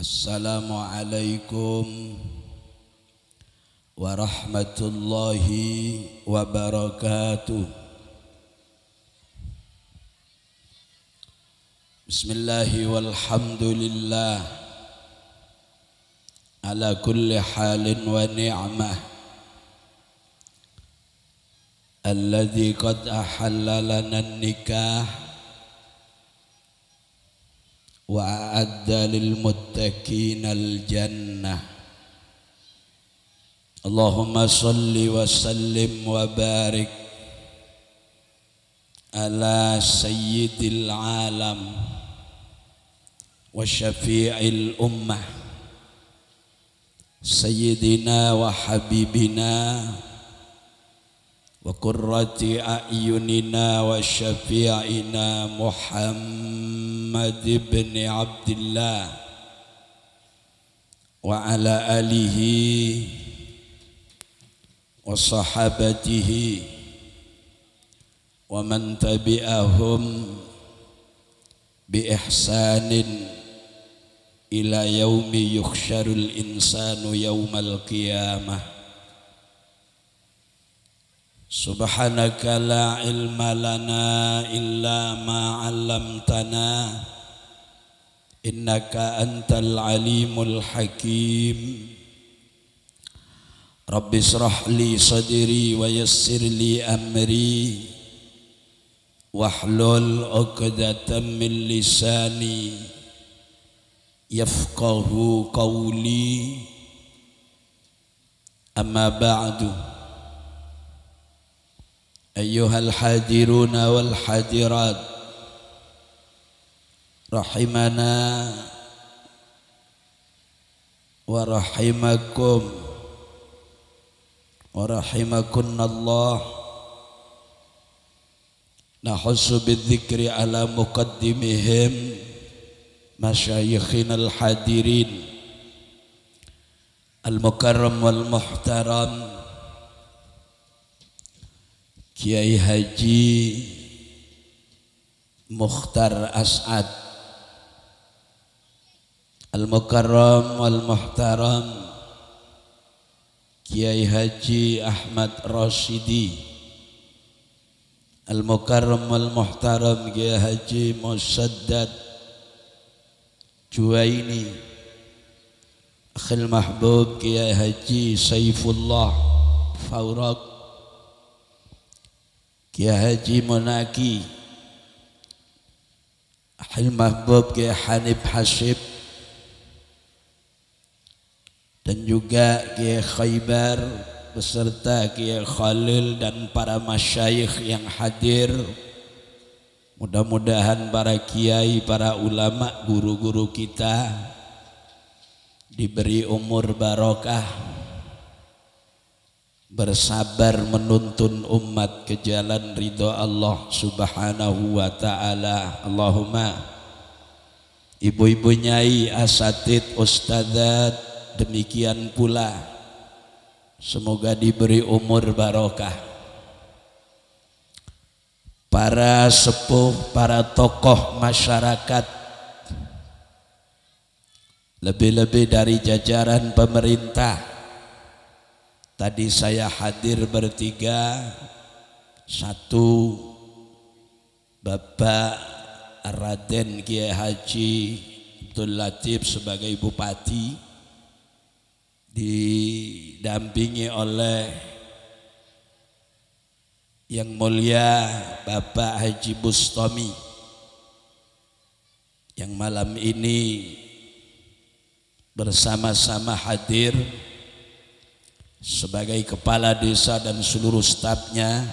Assalamualaikum warahmatullahi wabarakatuh. Bismillahi walhamdulillah ala kulli halin wa ni'mah alladzi qad ahalla lana nikah wa a'adda lil muttaqina al jannah. Allahumma salli wa sallim wa barik ala sayyidil alam wa syafi'il ummah sayyidina wa habibina wa qurrati a'yunina wa syafi'ina Muhammad ibn Abdullah wa ala alihi wa sahabatihi wa man tabi'ahum bi ihsanin ila yaumi yukhsyarul insanu yaumal qiyamah. Subhanaka la ilma lana illa ma 'allamtana innaka antal alimul hakim. Rabbi shrah li sadri wa yassir li amri wahlul 'uqdatam min lisani yafqahu qawli. Amma ba'du. Ayyuhal hadiruna wal hadirat rahimana wa rahimakum wa rahimakunallah. Nahussu bidzikri ala muqaddimihim masyayikhinal hadirin al mukarram wal muhtaram Kiai Haji Mukhtar As'ad Al-Mukarram wal-Muhtaram Kiai Haji Ahmad Rashidi Al-Mukarram wal-Muhtaram Kiai Haji Musaddad Juwaini Akhil Mahbub Kiai Haji Saifullah Faurak Kiai Haji Monaki Akhil Mahbub Kiai Hanif Hasib dan juga Kiai Khaybar beserta Kiai Khalil dan para masyayikh yang hadir. Mudah-mudahan para kiai, para ulama, guru-guru kita diberi umur barokah, bersabar menuntun umat ke jalan ridha Allah subhanahu wa ta'ala. Allahumma. Ibu-ibu nyai, asatid, ustadzat, demikian pula semoga diberi umur barokah. Para sepuh, para tokoh masyarakat, lebih-lebih dari jajaran pemerintah. Tadi saya hadir bertiga, satu Bapak Raden Kiai Haji Abdul Latif sebagai Bupati, didampingi oleh Yang Mulia Bapak Haji Bustami yang malam ini bersama-sama hadir sebagai kepala desa dan seluruh stafnya.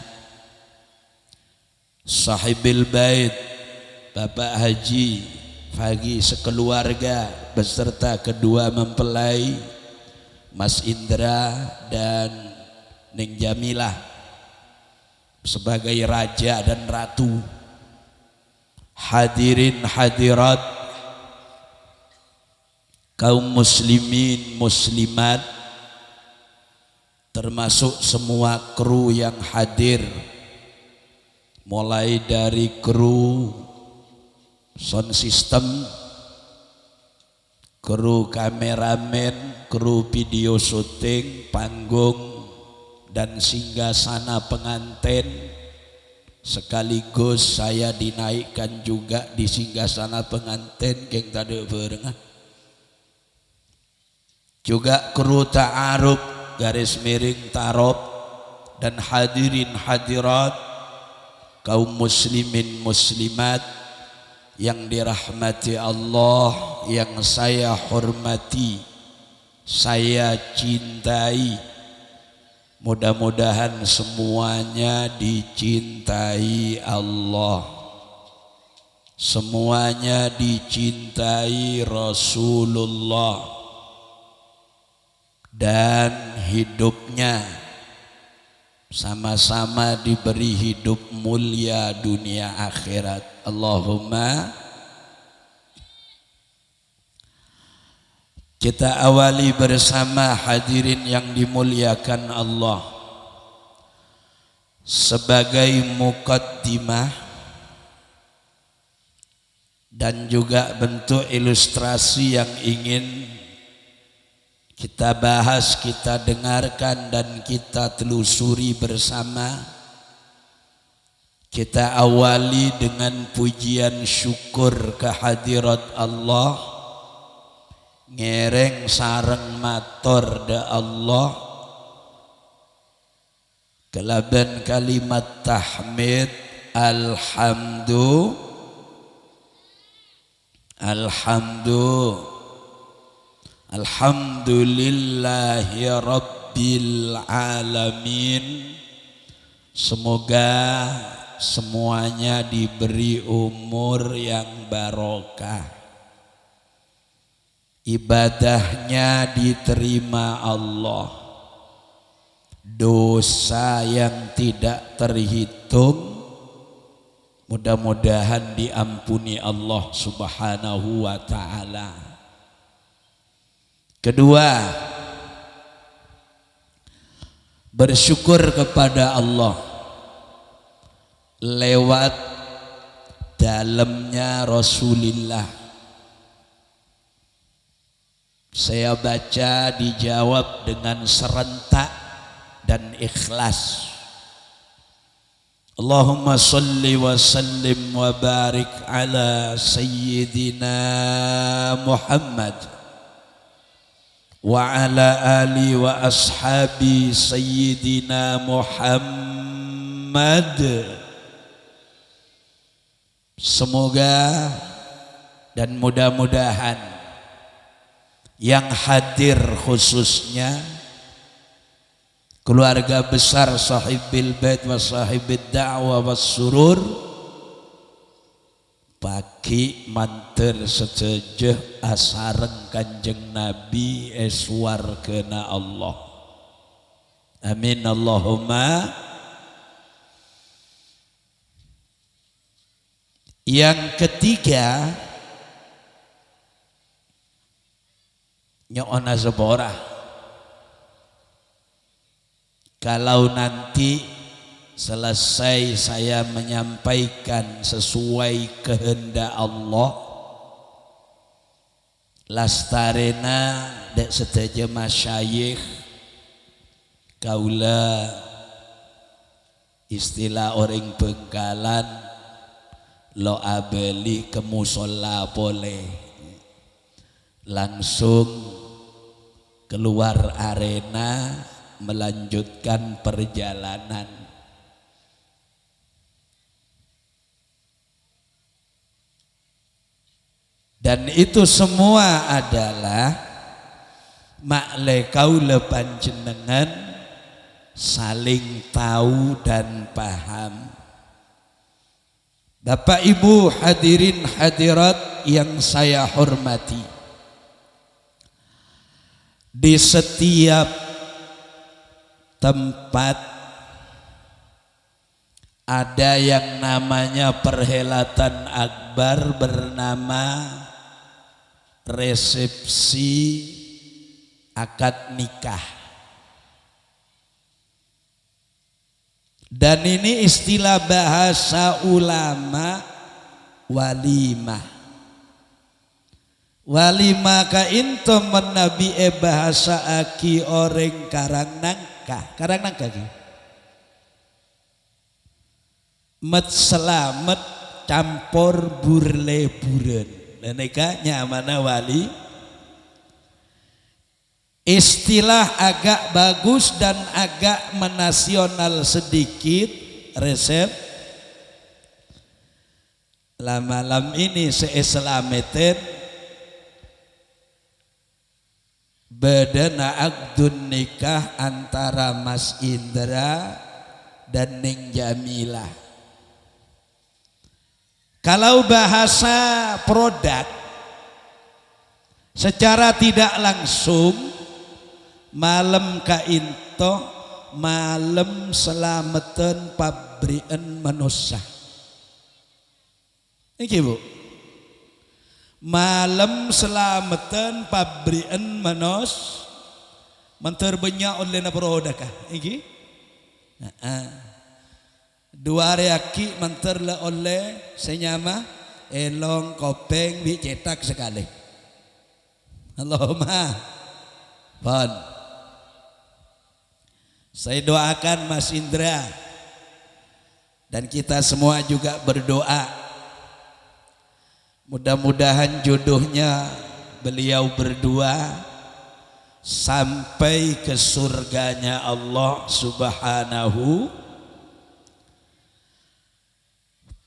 Sahibil Bait Bapak Haji Fagi sekeluarga beserta kedua mempelai Mas Indra dan Ning Jamilah sebagai raja dan ratu. Hadirin hadirat, kaum muslimin muslimat, termasuk semua kru yang hadir, mulai dari kru sound system, kru kameramen, kru video syuting, panggung, dan singgasana pengantin. Sekaligus saya dinaikkan juga di singgasana pengantin geng tadi berengan. Juga kru ta'aruf garis miring tarob dan hadirin hadirat kaum muslimin muslimat yang dirahmati Allah, yang saya hormati, saya cintai. Mudah-mudahan semuanya dicintai Allah, semuanya dicintai Rasulullah, dan hidupnya sama-sama diberi hidup mulia dunia akhirat. Allahumma. Kita awali bersama hadirin yang dimuliakan Allah. Sebagai muqaddimah dan juga bentuk ilustrasi yang ingin kita bahas, kita dengarkan dan kita telusuri bersama. Kita awali dengan pujian syukur kehadirat Allah. Ngereng sareng matur da Allah kelaban kalimat tahmid alhamdulillahi rabbil alamin. Semoga semuanya diberi umur yang barokah, ibadahnya diterima Allah, dosa yang tidak terhitung mudah-mudahan diampuni Allah Subhanahu wa ta'ala. Kedua, bersyukur kepada Allah lewat dalamnya Rasulullah. Saya baca dijawab dengan serentak dan ikhlas. Allahumma salli wa sallim wa barik ala sayyidina Muhammad wa ala ali wa ashabi sayyidina Muhammad. Semoga dan mudah-mudahan yang hadir khususnya keluarga besar sahibil bait wa sahibid da'wah was surur pagi mantir setejeh asareng Kanjeng Nabi eswar kena Allah. Amin Allahumma. Yang ketiga, nyona seborah. Kalau nanti selesai saya menyampaikan sesuai kehendak Allah, lastarena dek sedaja masyayikh kaula istilah orang Bengkalan lo abeli ke musola boleh langsung keluar arena melanjutkan perjalanan. Dan itu semua adalah makle kaula panjenengan saling tahu dan paham. Bapak Ibu hadirin hadirat yang saya hormati, di setiap tempat ada yang namanya perhelatan akbar bernama resepsi akad nikah. Dan ini istilah bahasa ulama walimah. walima ka into menabi bahasa aki orang karang nangka ki met selamet campur burle buren dan nyamana wali istilah agak bagus dan agak menasional sedikit resep malam ini seislameter bedana akdun nikah antara Mas Indra dan Neng Jamilah. Kalau bahasa produk secara tidak langsung malam kainto malam selamatan pabrian manusia. Iki Bu. Malam selamatan pabrian manos menterbanyak oleh na produk iki. Dua reaki menterla oleh senyama elong kopeng dicetak sekali. Allahumma pon. Saya doakan Mas Indra dan kita semua juga berdoa mudah-mudahan jodohnya beliau berdua sampai ke surganya Allah Subhanahu.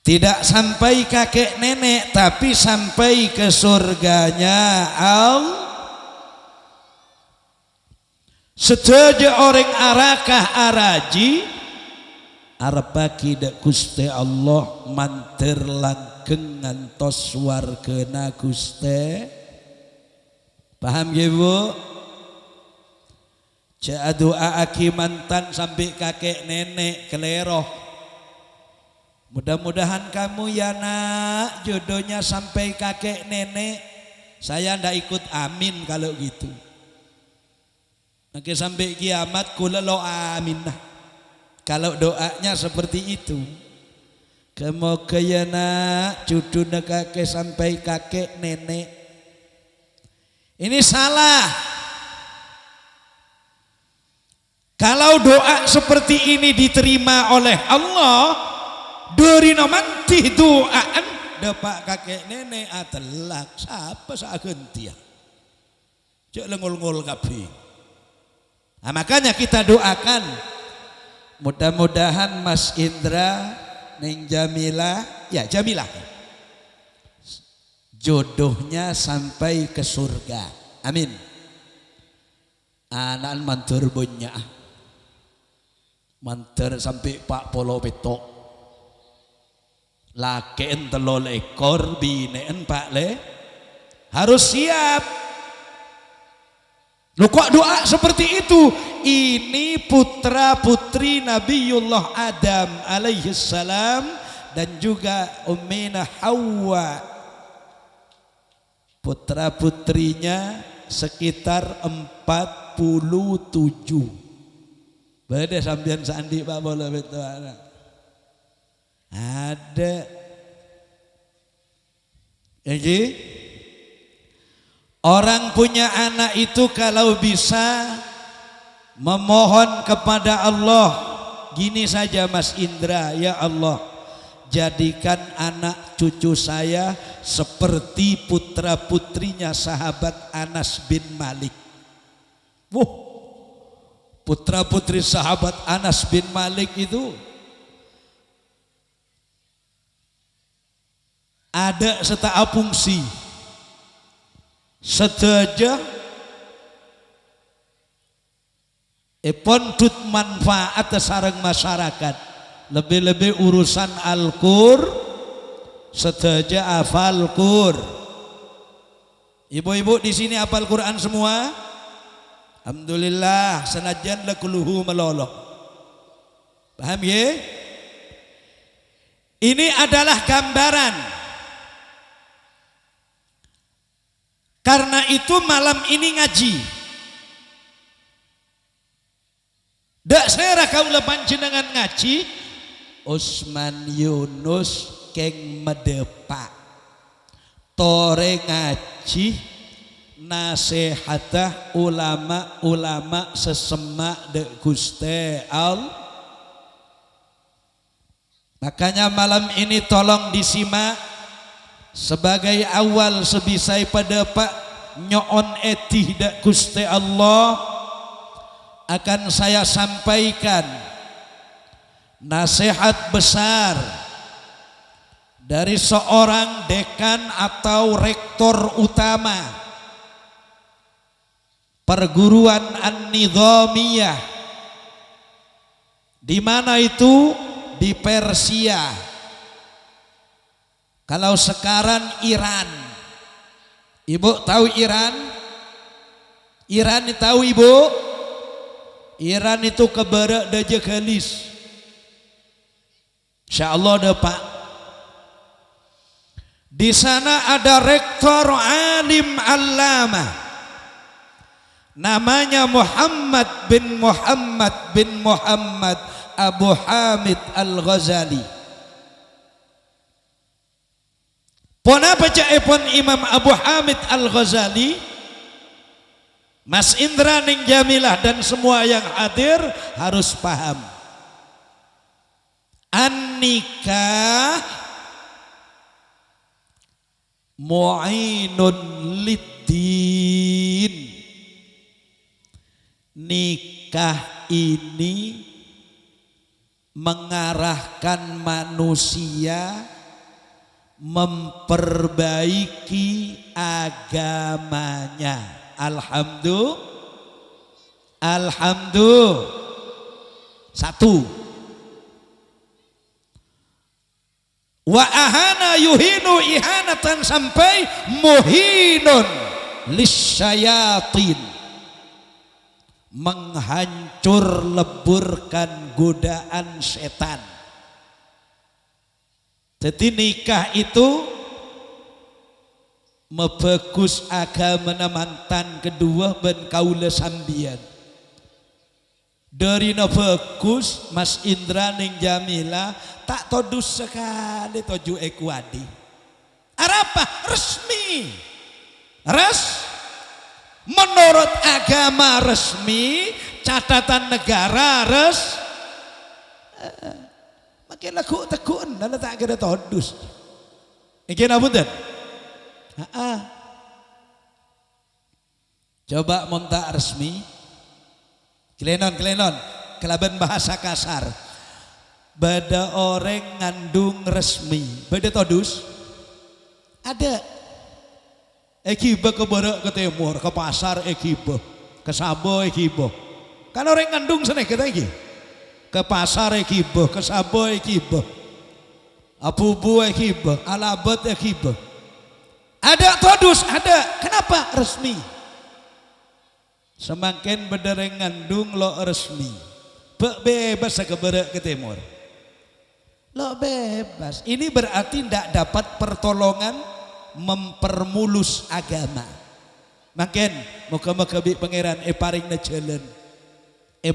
Tidak sampai kakek nenek tapi sampai ke surganya Allah. Setuju orang arakah araji arpaki dak Gusti Allah mantir langgeng ngantos wargana Gusti. Paham ya Bu? Ca doa aki mantan sampai kakek nenek keleroh. Mudah-mudahan kamu ya nak jodohnya sampai kakek nenek. Saya ndak ikut amin kalau gitu. Nanti sampai kiamat kula lo amin nah. Kalau doanya seperti itu. Semoga ya nak jodohnya kakek sampai kakek nenek. Ini salah. Kalau doa seperti ini diterima oleh Allah, dari namanti doaan dapat kakek nenek atelak siapa sagentia cek lengol-ngol kapi. Nah, makanya kita doakan mudah-mudahan Mas Indra Neng Jamilah ya Jamilah jodohnya sampai ke surga amin. Anak mantur punya mantur sampai Pak Polo Petok laken telol ekor bineen Pak Le harus siap. Lu kok doa seperti itu? Ini putra putri Nabiullah Adam alaihi salam dan juga Ummina Hawa, putra putrinya sekitar 47. Beda sambian sandi Pak Bola betul anak. Ada jadi orang punya anak itu kalau bisa memohon kepada Allah gini saja Mas Indra, ya Allah jadikan anak cucu saya seperti putra putrinya sahabat Anas bin Malik. Putra putri sahabat Anas bin Malik itu ada seta fungsi seteja pontut manfaat sareng masyarakat lebih-lebih urusan Al-Qur seteja hafal Qur. Ibu-ibu di sini hafal Quran semua? Alhamdulillah senajan lakuluhu meloloh. Paham ya? Ini adalah gambaran. Karena itu malam ini ngaji. Dak saya kaula panjenengan ngaji Usman Yunus keng medepak. Tore ngaji nasihatah ulama-ulama sesemak de Gusti Allah. Makanya malam ini tolong disimak sebagai awal sebisai pada Pak nyoon etih de Gusti Allah akan saya sampaikan nasihat besar dari seorang dekan atau rektor utama perguruan An-Nizamiyah, di mana itu di Persia. Kalau sekarang Iran, ibu tahu Iran? Iran tahu ibu? Iran itu kebarak daja kalis. Insya Allah ada Pak. Di sana ada rektor alim allamah, namanya Muhammad bin Muhammad Abu Hamid Al-Ghazali. Pon apa pon Imam Abu Hamid Al-Ghazali? Mas Indra Ning Jamilah dan semua yang hadir harus paham. An-nikah mu'inun lid-din. Nikah ini mengarahkan manusia memperbaiki agamanya. Alhamdulillah. Satu. Wa ahana yuhinu ihanatan sampai muhinun lisyayatin, menghancur leburkan godaan setan. Jadi nikah itu mebagus agama mantan kedua ben kaula sambian. Dari bagus Mas Indra Ning Jamila tak todus sekali toju ekuadi. Arapa resmi. Menurut agama resmi, catatan negara makin lagu tekun dan tak ada todus. Iki napunten. Coba montak resmi. Kelenon kelaban bahasa kasar. Bada orang ngandung resmi. Bada todus. Ada. Ekiba ke barat ke timur, ke pasar ekiba, ke Sabo ekiba. Kan orang ngandung sana kita iki. Ke pasar ekiba, ke Sabo ekiba. Apubu ekiba, Alabat ekiba. Ada todus, ada. Kenapa resmi? Semakin bedereng ngandung lo resmi. Bebas ke barat ke timur. Lo bebas. Ini berarti tidak dapat pertolongan mempermulus agama. Makin muka-muka bi pangeran paring na jalan.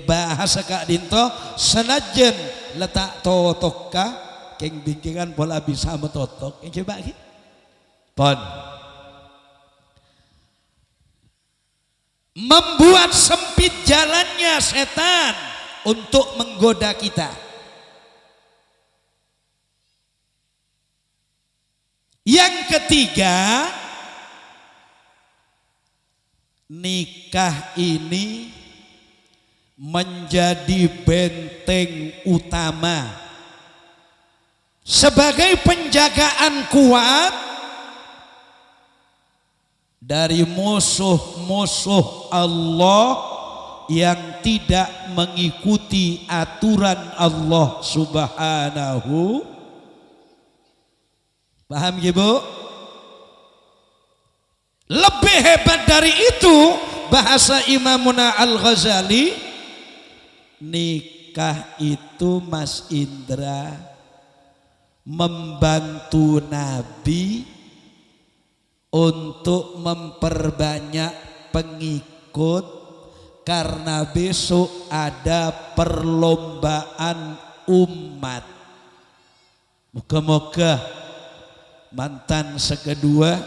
Bahasa kak dinto senajan letak totok ka keng bingkingan bola bisa metotok. Yang coba lagi. Pon. Membuat sempit jalannya setan untuk menggoda kita. Yang ketiga, nikah ini menjadi benteng utama sebagai penjagaan kuat dari musuh-musuh Allah yang tidak mengikuti aturan Allah Subhanahu. Paham ya Bu? Lebih hebat dari itu bahasa Imamuna Al-Ghazali, nikah itu Mas Indra membantu Nabi untuk memperbanyak pengikut karena besok ada perlombaan umat. Moga-moga mantan sekedua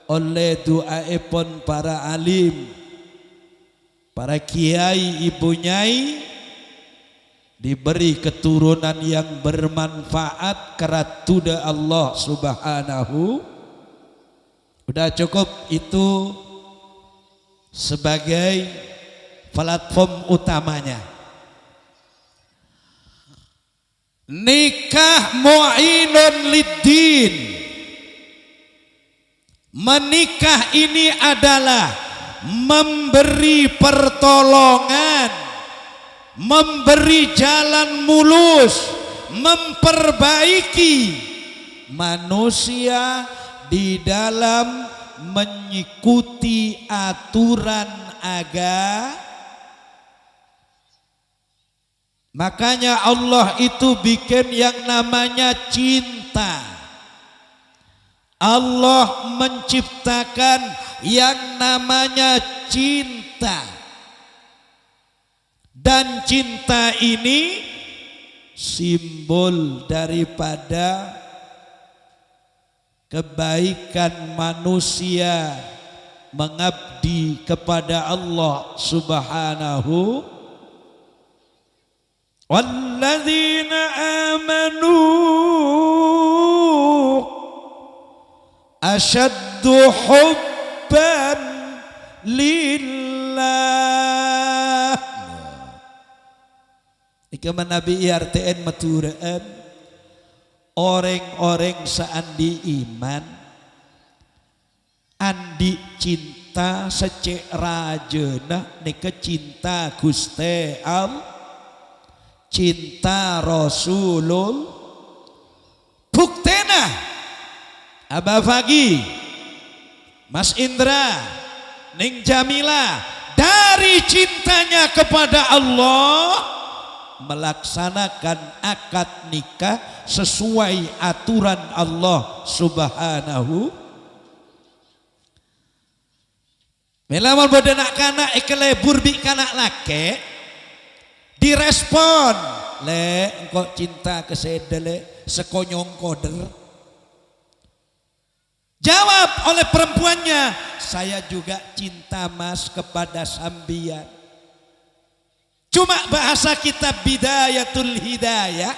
oleh doaipun para alim, para kiai, ibu nyai, diberi keturunan yang bermanfaat keratuda Allah Subhanahu. Udah cukup itu sebagai platform utamanya. Nikah mu'inun lid-din. Menikah ini adalah memberi pertolongan, memberi jalan mulus, memperbaiki manusia di dalam mengikuti aturan agama. Makanya Allah itu bikin yang namanya cinta. Allah menciptakan yang namanya cinta. Dan cinta ini simbol daripada kebaikan manusia mengabdi kepada Allah Subhanahu. Walladzina amanu asyaddu hubban lillah. Ika Nabi IRTN maturaan orang-orang seandi iman andi cinta secek rajana nika cinta Gusti Allah, cinta Rasulul. Buktena Abah Fagi, Mas Indra, Ning Jamila dari cintanya kepada Allah melaksanakan akad nikah sesuai aturan Allah Subhanahu. Melawan bodoh nak kana ekelebur bi kanak lake direspon le engkau cinta kesedele sekonyong koder. Jawab oleh perempuannya, saya juga cinta mas kepada sambian. Cuma bahasa kitab Bidayatul Hidayah,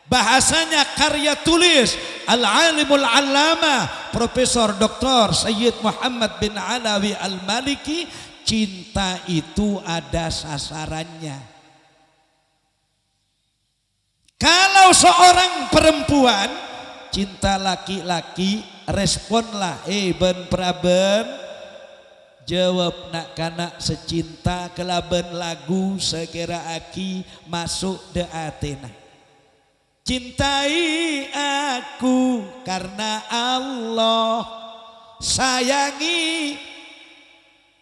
bahasanya karya tulis Al-Alimul Allama Profesor Dr. Sayyid Muhammad bin Alawi Al-Maliki, cinta itu ada sasarannya. Kalau seorang perempuan cinta laki-laki, responlah ben praben, jawab nak kanak secinta kelaben lagu sekira aki masuk de atena. Cintai aku karena Allah, sayangi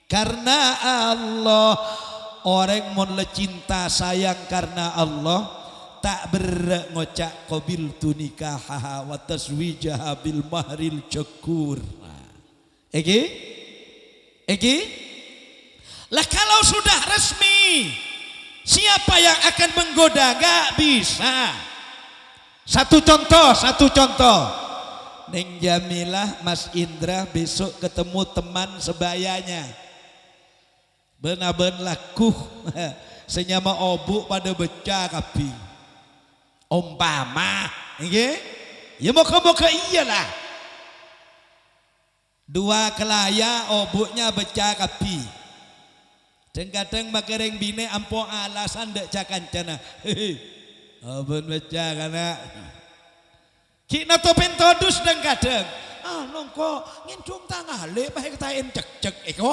karena Allah. Orang mun le cinta sayang karena Allah tak ngocak qabil tu nikahaha wa taswijaha bil mahril cukur. Eki? Lah kalau sudah resmi, siapa yang akan menggoda? Gak bisa. Satu contoh. Neng Jamilah, Mas Indra besok ketemu teman sebayanya. Benar-benar laku senyama obuk pada beca kapi. Umpama, ya moga-moga iyalah. Dua kelaya obuknya beca kapi. Kadang makereng bine ampo alasan dek cakancana. Abon beca kana. Kina topen todus dan kadang. Nongko ngintung tangale bae ketain cek-cek eko.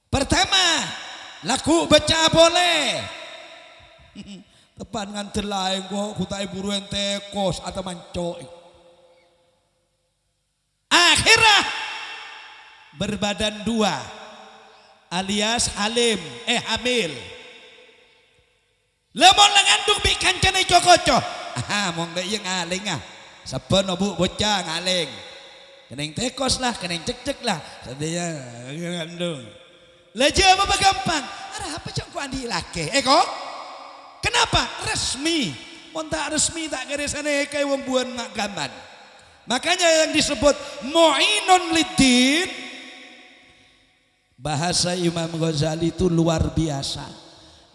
Pertama, laku beca boleh. Tepan nganter lain kok kutai buruan tekos atau mancok. Akhirnya berbadan dua alias hamil. Lemon ngandung bi kancane cokoco. Mong da ieu ngaling Saben obu bocah ngaling. Keneng tekos lah, keneng cek-cek lah. Sadaya ngandung. Lah jawab apa gampang? Arah apa cok ku andi lake? Kok? Kenapa? Resmi. Mun tak resmi tak garisane kayak wong buan mak gaman. Makanya yang disebut mu'inun liddin, bahasa Imam Ghazali itu luar biasa.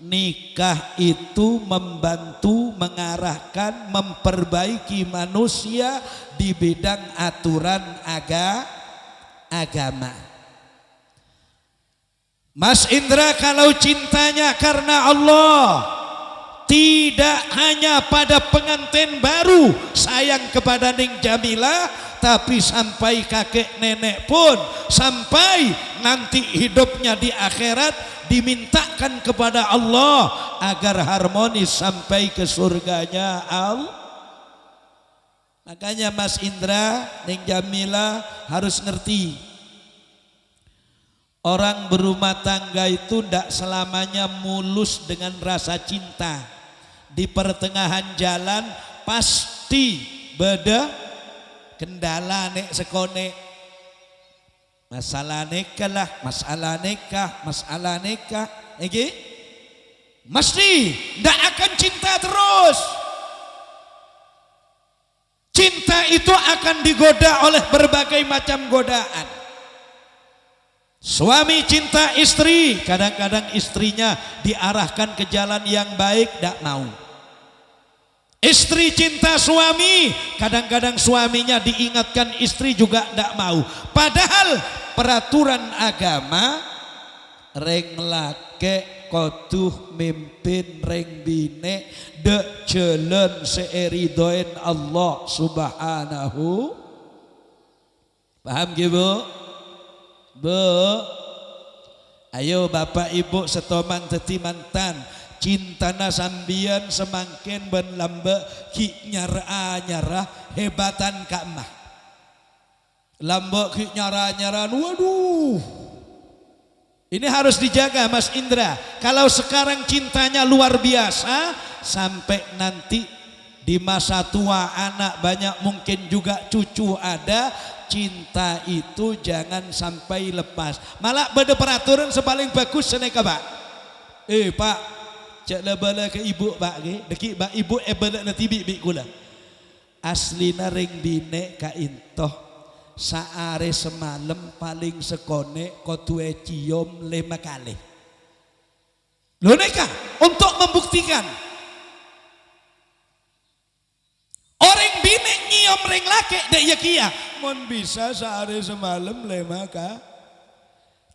Nikah itu membantu, mengarahkan, memperbaiki manusia di bidang aturan agama. Mas Indra, kalau cintanya karena Allah, tidak hanya pada pengantin baru sayang kepada Ning Jamila, tapi sampai kakek nenek pun, sampai nanti hidupnya di akhirat dimintakan kepada Allah agar harmonis sampai ke surganya Allah. Makanya Mas Indra, Ning Jamila harus ngerti, orang berumah tangga itu tidak selamanya mulus dengan rasa cinta. Di pertengahan jalan pasti beda kendala nek sekone. Masalah nikah lah, masalah nikah, iki mesti ndak akan cinta terus. Cinta itu akan digoda oleh berbagai macam godaan. Suami cinta istri, kadang-kadang istrinya diarahkan ke jalan yang baik, ndak mau. Istri cinta suami, kadang-kadang suaminya diingatkan istri juga tidak mau. Padahal peraturan agama, reng lake koduh mimpin reng bine de jalan seeridoin Allah subhanahu. Paham gitu Bu? Ayo bapak ibu setoman teti mantan, cintana sambian semakin benlambe ki nyara hebatan kamah lambe ki nyara waduh, ini harus dijaga Mas Indra. Kalau sekarang cintanya luar biasa, sampai nanti di masa tua anak banyak mungkin juga cucu ada, cinta itu jangan sampai lepas. Malah beda peraturan sepaling bagus seneka Pak. Pak, cak bala ke ibu Pak ke, deki Pak ibu bala na tibi bi kula. Aslina ring bine ka intoh saare semalam paling sekone kotue cium 5 kali. Lho neka untuk membuktikan orang bine nyium ring laki dek ya kia mon bisa saare semalam 5 kali.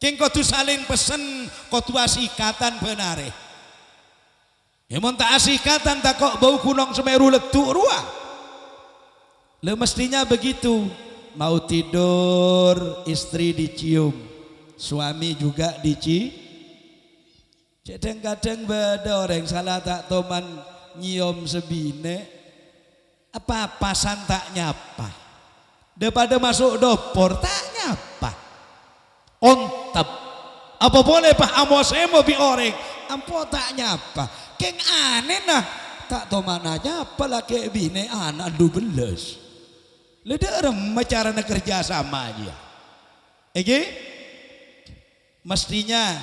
King kotu saling pesen kotu asikatan benare. Emon tak asikatan tak kok bau kunong Semeru letuk ruah. Le mestinya begitu. Mau tidur istri dicium, suami juga dicium. Kadang-kadang beda orang salah tak toman nyium sebine, apa-apasan tak nyapa. Daripada masuk dopor tak nyapa. Ontep. Apa boleh Pak amos emo bi orang, ampo tak nyapa. Keng aneh nah, tak toman aja apalagi bine anak 12. Leda remah cara kerja sama aja. Mestinya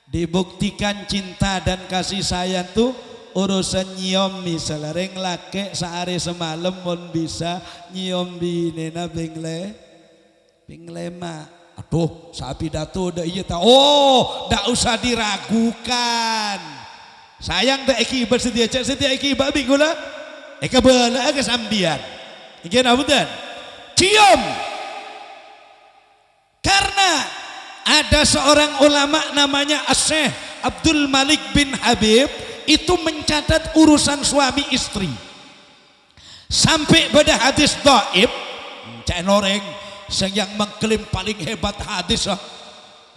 dibuktikan cinta dan kasih sayang tuh urusan nyium. Misalnya reng lake sehari semalam mon bisa nyium binena pingle mak. Aduh sapi datu dah iya tak. Oh dah usah diragukan. Sayang dah eki bersedia cek sedia eki babi gula. Eka bela ke sambian. Iki nabutan cium. Karena ada seorang ulama namanya Syekh Abdul Malik bin Habib, itu mencatat urusan suami istri sampai pada hadis dhaif. Cak noreng yang mengklaim paling hebat hadis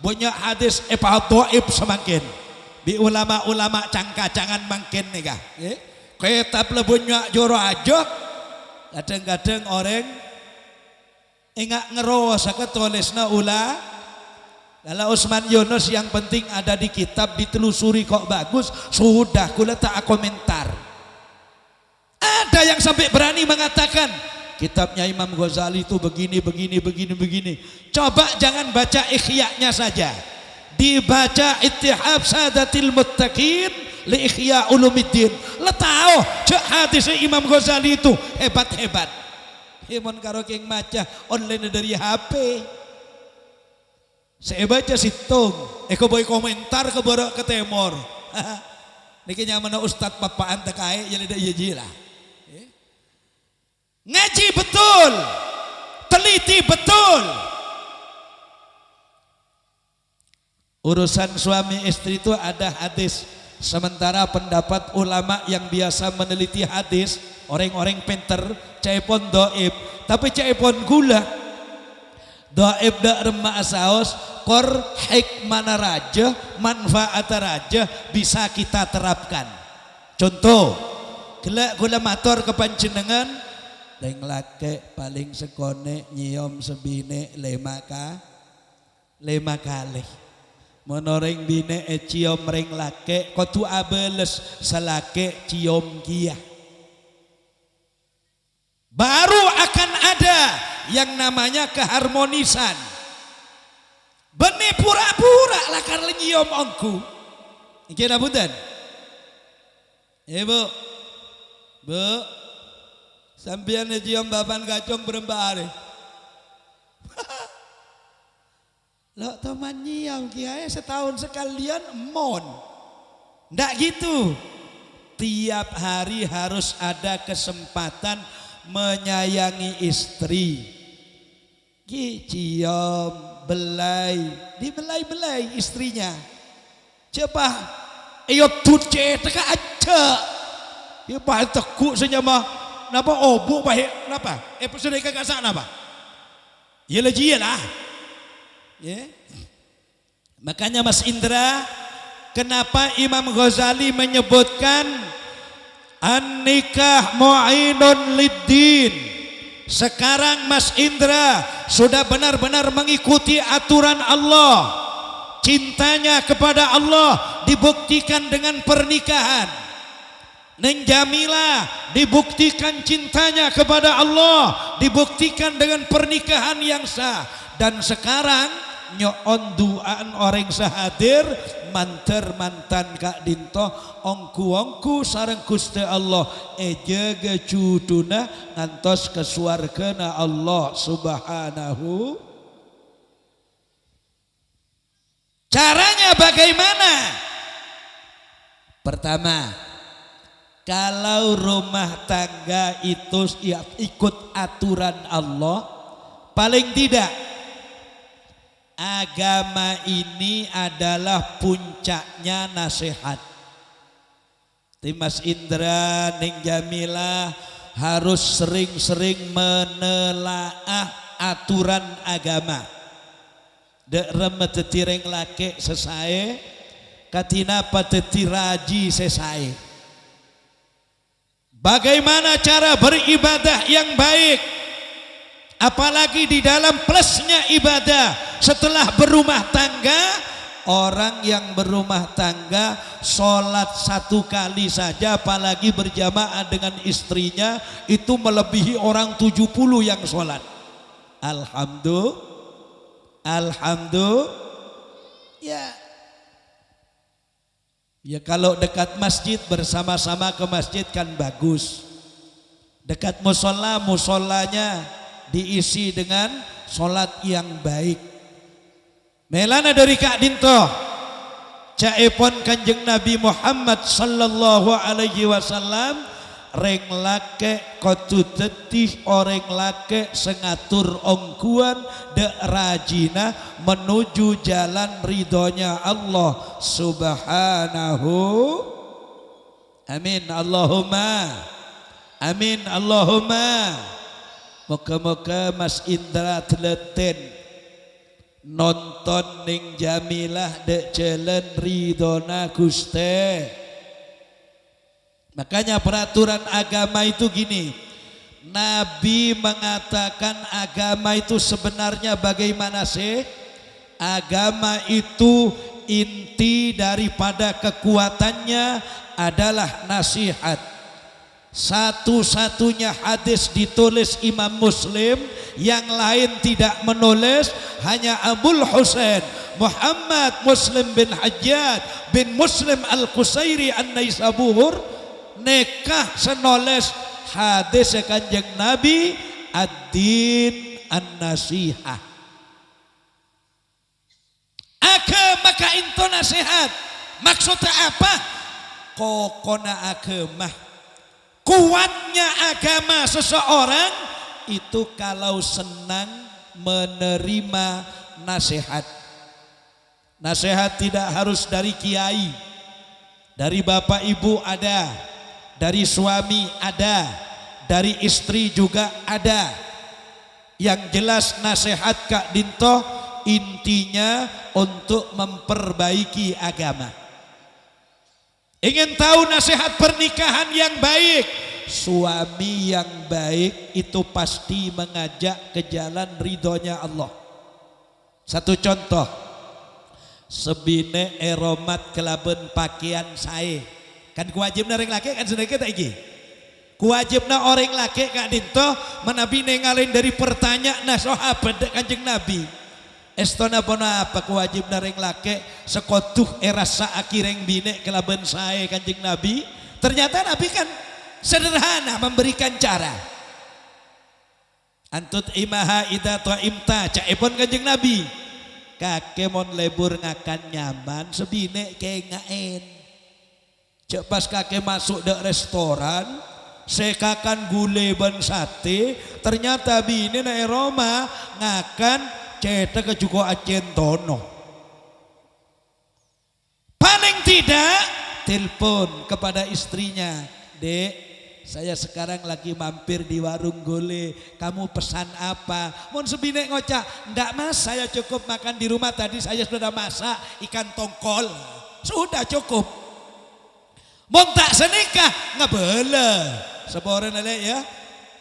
banyak hadis dhaif semakin di ulama-ulama cangkacangan makin nih kah kitab lebunya joro aja. Kadang-kadang orang enggak ngeros tulisna ulah. Kalau Usman Yunus yang penting ada di kitab ditelusuri kok bagus, sudah kula tak komentar. Ada yang sampai berani mengatakan kitabnya Imam Ghazali itu begini. Coba jangan baca Ikhya-nya saja. Dibaca Ittihab Sadatil Muttaqin li Ihya Ulumuddin. Le tahu cek hadis Imam Ghazali itu hebat. Mon karo king maca online dari HP. Saya baca situng, eko boy komentar ke borok ke temor. Niki nyaman Ustad papaan tekae jadi da ieu lah. Ngaji betul, teliti betul. Urusan suami istri itu ada hadis. Sementara pendapat ulama yang biasa meneliti hadis, orang-orang pinter, caipon doib, tapi caipon gula. Doib dak remak saos, kor hikmana raja, manfaat raja bisa kita terapkan. Contoh, gula mator ke panjenengan, leng lake paling sekone nyiom sebine 5 kali. Monoreng bine ciom reng lake kotu abeles selake ciom kia. Baru akan ada yang namanya keharmonisan. Bene pura-pura lah karena nyiom ongku. Iki nabudan. Bu. Bu. Sampian nyiom baban kacong berembare. Lo teman nyiam kiai setahun sekalian mon. Ndak gitu. Tiap hari harus ada kesempatan menyayangi istri. Cium, belai, dibelai-belai istrinya. Coba ayo tuce teka aja. Ya bah tekuk senyama. Napa obuk baik napa? Episode kagak sana napa? Ya lah. Ya. Makanya Mas Indra, kenapa Imam Ghazali menyebutkan an-nikah mu'inun lid-din? Sekarang Mas Indra sudah benar-benar mengikuti aturan Allah. Cintanya kepada Allah dibuktikan dengan pernikahan. Neng Jamila dibuktikan cintanya kepada Allah, dibuktikan dengan pernikahan yang sah. Dan sekarang nyoon duaan orang sahadir manter mantan Kak Dinto ongku sareng Gusti Allah jaga cuduna ngantos ke swargana Allah Subhanahu. Caranya bagaimana? Pertama, kalau rumah tangga itu ikut aturan Allah, paling tidak agama ini adalah puncaknya nasihat. Mas Indra, Neng Jamila harus sering-sering menelaah aturan agama. Dek remetetireng lake sesae, katina patetiraji sesae. Bagaimana cara beribadah yang baik? Apalagi di dalam plusnya ibadah setelah berumah tangga. Orang yang berumah tangga sholat 1 kali saja apalagi berjamaah dengan istrinya itu melebihi orang 70 yang sholat. Alhamdulillah. Ya kalau dekat masjid bersama-sama ke masjid kan bagus. Dekat musolanya diisi dengan sholat yang baik. Melana dari Kak Dinto, caepon Kanjeng Nabi Muhammad sallallahu alaihi wasallam, reng lake kotu tetih orang lake sengatur ongkuan de rajina menuju jalan ridhonya Allah Subhanahu. Amin Allahumma. Amin Allahumma. Moga-moga Mas Indra teleten nonton Ning Jamilah dek jalan ridona Guste. Makanya peraturan agama itu gini, Nabi mengatakan agama itu sebenarnya bagaimana sih? Agama itu inti daripada kekuatannya adalah nasihat. Satu-satunya hadis ditulis Imam Muslim, yang lain tidak menulis, hanya Abul Husain Muhammad Muslim bin Hajjaj bin Muslim Al-Qusairi An-Naisabur nekah senoles hadis Kanjeng Nabi ad-din an-nasihah. Agama ka into nasihat. Maksudnya apa? Kokona agama. Kuatnya agama seseorang itu kalau senang menerima nasihat. Nasihat tidak harus dari kiai, dari bapak ibu ada, dari suami ada, dari istri juga ada. Yang jelas nasihat Kak Dinto intinya untuk memperbaiki agama. Ingin tahu nasihat pernikahan yang baik? Suami yang baik itu pasti mengajak ke jalan ridhonya Allah. Satu contoh, sebine eromat kelaben pakaian saya. Kan kewajibna orang laki kan sudah kita iki. Kewajibna orang laki Kak Dinto menabi nengalin dari pertanyaan sahabat Kanjeng Nabi. Estona bona apa kewajibna orang laki sekotuh erasa akireng bine kelaben saya Kanjeng Nabi. Ternyata Nabi kan sederhana memberikan cara. Antut imaha ida ta'imta caipon Kanjeng Nabi. Kakek mon lebur ngakan nyaman sebine kengaen. Cek pas kakek masuk ke restoran, sekakan gulai ban sate, ternyata bine na Roma ngakan cetak ke juga acen tono. Paling tidak telepon kepada istrinya, Dek, saya sekarang lagi mampir di warung gole. Kamu pesan apa? Mon sebine ngocak, enggak mas, saya cukup makan di rumah tadi. Saya sudah masak ikan tongkol. Sudah cukup. Mon tak senikah ngebele. Seboran ale ya.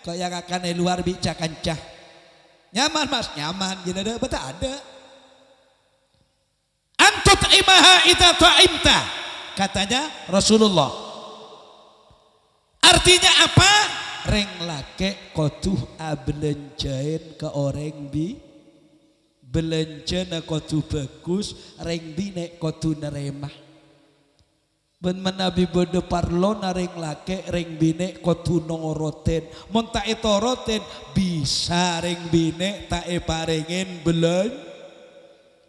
Kok yang akan di luar bica kancah. Nyaman mas, nyaman. Jadi ada betul ada. Antut imaha ita ta'imta. Katanya Rasulullah. Artinya apa? Reng lake kotuh abelenjain ke orang bi belenjana kotuh bagus reng bi nek kotuh neremah ben menabi bode parlo na reng lake reng bi nek kotuh nongoroten mon tak etoroten bisa reng bi nek tak parengen belen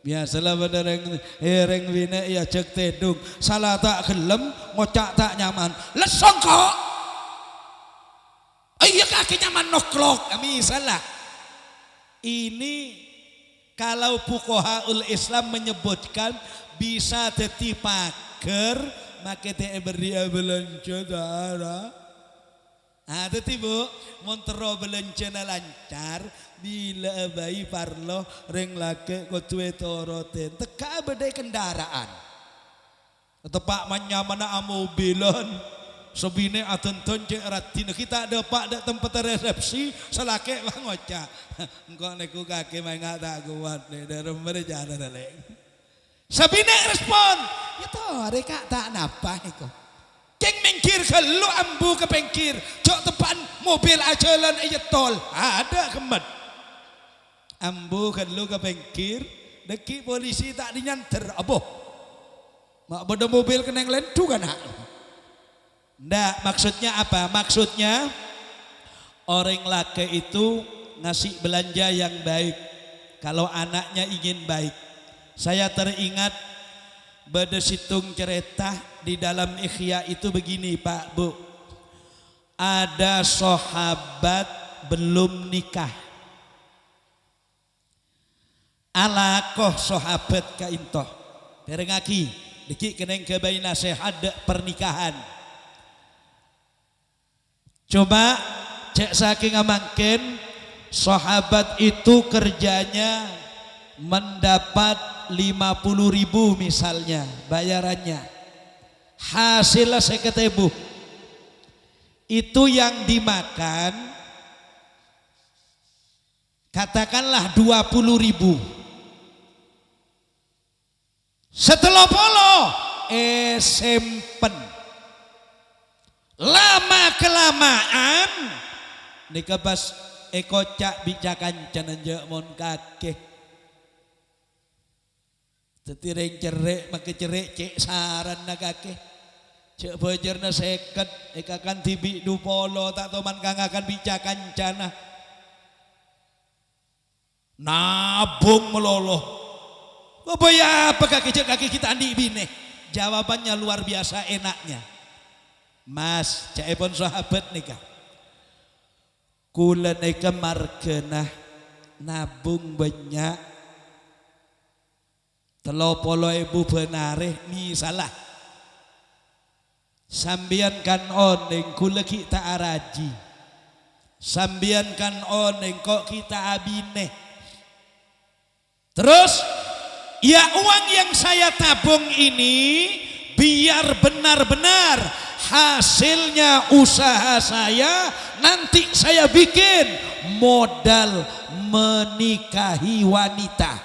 biasalah pada reng bi nek ya cek tedung salah tak gelem ngocak tak nyaman lesong kok. Iya kaki nyaman noklok, misalnya. Ini kalau fuqahaul Islam menyebutkan bisa jadi pager, maka te berdia belanja darah. Ah, tadi bu, montero belanja lancar, bila bayi parlo reng lake kotue toroten, teka bedai kendaraan. Tepak mana mobilan. Sebine atonton cek ratina kita ada pak ada tempat resepsi selake bang oca engkau neku kaki main nggak tak kuat nih dari mereka ada lek sebine respon itu mereka tak napa itu keng mengkir kalau ambu ke pengkir cok depan mobil ajalan aja tol ada kemet ambu kalau ke pengkir deki polisi tak dinyanter aboh mak bodoh mobil kena lendu kan hak. Nggak, maksudnya apa? Maksudnya orang laki itu ngasih belanja yang baik kalau anaknya ingin baik. Saya teringat pada situng cerita di dalam Ikhya itu begini Pak Bu. Ada sahabat belum nikah. Alakoh sahabat kaintoh. Perengaki, deki keneng kebayi nasihat pernikahan. Coba cek saking amangken sahabat itu kerjanya mendapat 50.000 misalnya bayarannya hasilnya seketebu itu yang dimakan katakanlah 20.000 setelah polo sempen lama kelamaan nika pas ekocak bicakan cananja mon kakek tetireng cerek make cerek cek saran na kakek cek bojerna seket ekakan tibi du polo tak toman kang akan bicakan cana Nabung meloloh. Apa ya apa kaki kita andi bine? Jawabannya luar biasa enaknya. Mas, caipun sahabat nikah. Kula nika margenah nabung banyak. 30.000 benare misalah. Sambian kan oneng kula kita araji. Sambian kan oneng kok kita abine. Terus ya uang yang saya tabung ini biar benar-benar hasilnya usaha saya, nanti saya bikin modal menikahi wanita.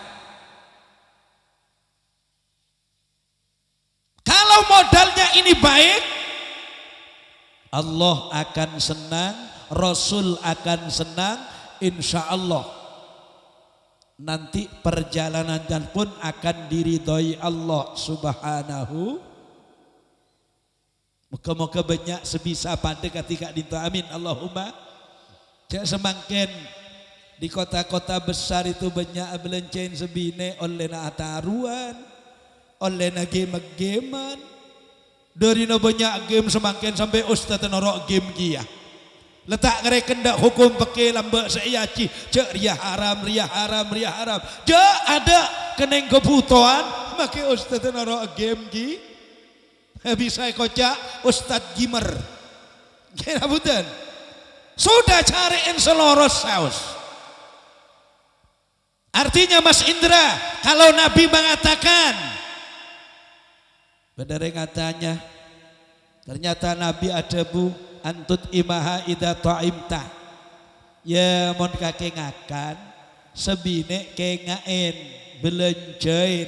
Kalau modalnya ini baik, Allah akan senang, Rasul akan senang, insya Allah. Nanti perjalanan pun akan diridhoi Allah subhanahu. Moga-moga banyak sebisa pada ketika dinta amin Allahumma. Cak semangken di kota-kota besar itu banyak belencen sebine oleh na ataruan, oleh na game-gamean. Dari na banyak game semangken sampai ustaz norok game kia. Letak ngereken dak hukum pakai lambak seiaci cek ria haram cek ada keneng kebutuhan pakai ustaz naro game gi bisa kocak ustaz gimer kira budan sudah cariin seloros saus. Artinya Mas Indra, kalau Nabi mengatakan benar katanya ternyata Nabi ada bu antut imaha ida ta'imta ya mon kake ngakan sebine kengain belenjain.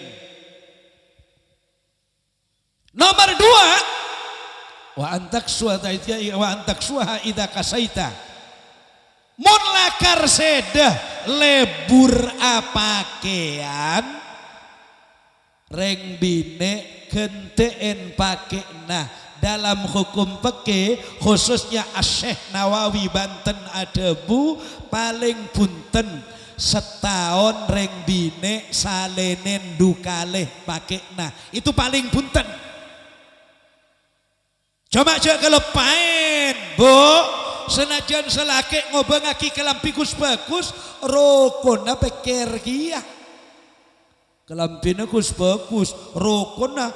Nomor 2 wa antak suha ida kasaita mon lakar sedah lebur apakean reng bine kenteen pake nah. Dalam hukum peke khususnya Syekh Nawawi Banten adebu paling punten setahun reng bine salenen dukaleh pake nah itu paling punten. Coba cek kelepain bu senajan selake ngobengaki kelampi kus bagus rokona peker kia kelampina kus bagus rokona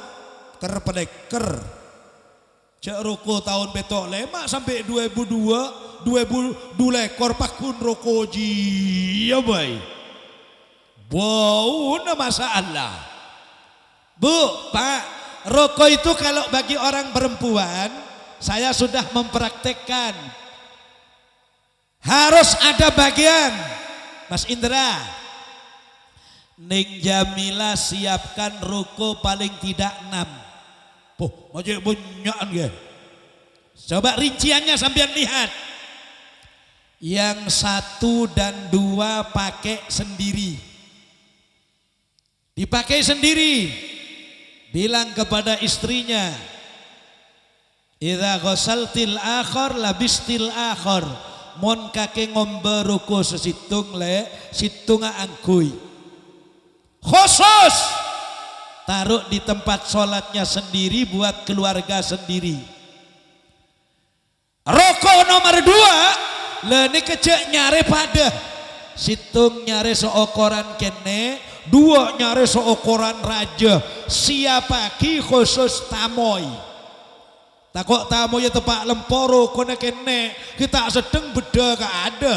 kerpeleker. Cek roko tahun betok lemak sampai 2002 lekor pakun roko ji ya boy. Bau na masalah. Bu, Pak, roko itu kalau bagi orang perempuan saya sudah mempraktekkan. Harus ada bagian Mas Indra. Ning Jamila siapkan roko paling tidak 6. Macam banyak ya. Coba rinciannya sambil lihat. Yang 1 dan 2 pakai sendiri. Dipakai sendiri. Bilang kepada istrinya, idza ghasaltil akhar labistil akhar. Mon kake ngombe ruko sesitung le, situnga angkui. Khusus taruh di tempat sholatnya sendiri buat keluarga sendiri. Rokok nomor 2 leni kecek nyare pada situng nyare seokoran kene 2 nyare seokoran raja siapa ki khusus tamoy takut tamoy tepak lemporo kone kene kita sedang beda gak ada